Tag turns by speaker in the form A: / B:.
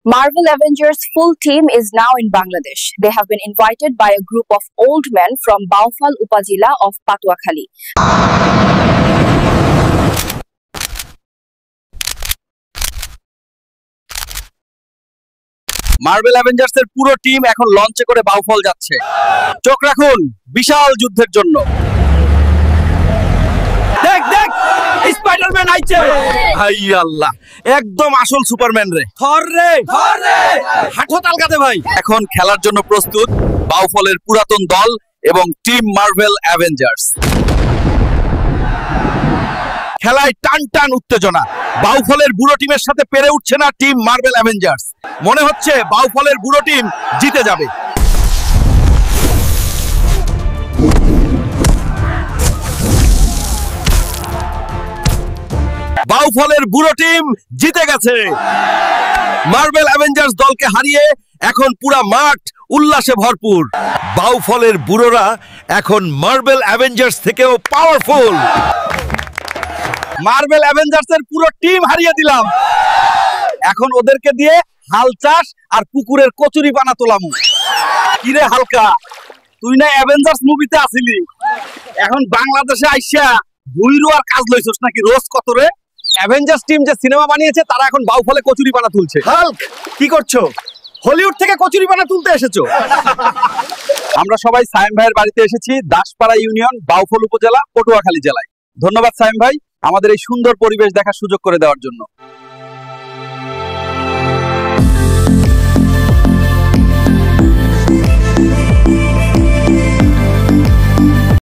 A: Marvel Avengers' full team is now in Bangladesh. They have been invited by a group of old men from Baufal Upazila of Patuakhali.
B: Marvel অ্যাভেঞ্জার্সের পুরো team এখন লঞ্চে করে বাউফল যাচ্ছে। চোখ রাখুন বিশাল যুদ্ধের জন্য। দেখ দেখ স্পাইডারম্যান আইছে। হাই আল্লাহ, একদম আসল সুপারম্যান রে। থর রে হাঁটো তালগাতে ভাই। এখন খেলার জন্য প্রস্তুত বাউফলের পুরাতন দল এবং টিম মার্বেল অ্যাভেঞ্জার্স। খেলায় টান টান উত্তেজনা। বাউফলের বুড়ো টিমের সাথে পেরে উঠছে না টিম মার্বেল অ্যাভেঞ্জার্স। মনে হচ্ছে বাউফলের বুড়ো টিম জিতে যাবে। বাউফলের বুড়ো টিম জিতে গেছে। মার্বেল অ্যাভেঞ্জার্স দলকে হারিয়ে এখন পুরা মাঠ উল্লাসে ভরপুর। বাউফলের বুড়োরা এখন মার্বেল অ্যাভেঞ্জার্স থেকেও পাওয়ারফুল। মার্বেল অ্যাভেঞ্জার্সের পুরো টিম হারিয়ে দিলাম। এখন ওদেরকে দিয়ে হাল চাষ আর পুকুরের কচুরি পানা তোলামু। কিরে হালকা, তুই না অ্যাভেঞ্জার্স মুভিতে আসিলি, এখন বাংলাদেশে আইসা ভুইরু আর কাজ লইছস নাকি? রোজ কত রে? অ্যাভেঞ্জার্স টিম যে সিনেমা বানিয়েছে তারা এখন বাউফলে কচুরি পানা তুলছে। হাল্ক কি করছো? হলিউড থেকে কচুরি পানা তুলতে এসেছো? আমরা সবাই সাইম ভাইয়ের বাড়িতে এসেছি, দাসপাড়া ইউনিয়ন, বাউফল উপজেলা, পটুয়াখালী জেলায়। ধন্যবাদ সাইম ভাই আমাদের এই সুন্দর পরিবেশ দেখার সুযোগ করে দেওয়ার জন্য।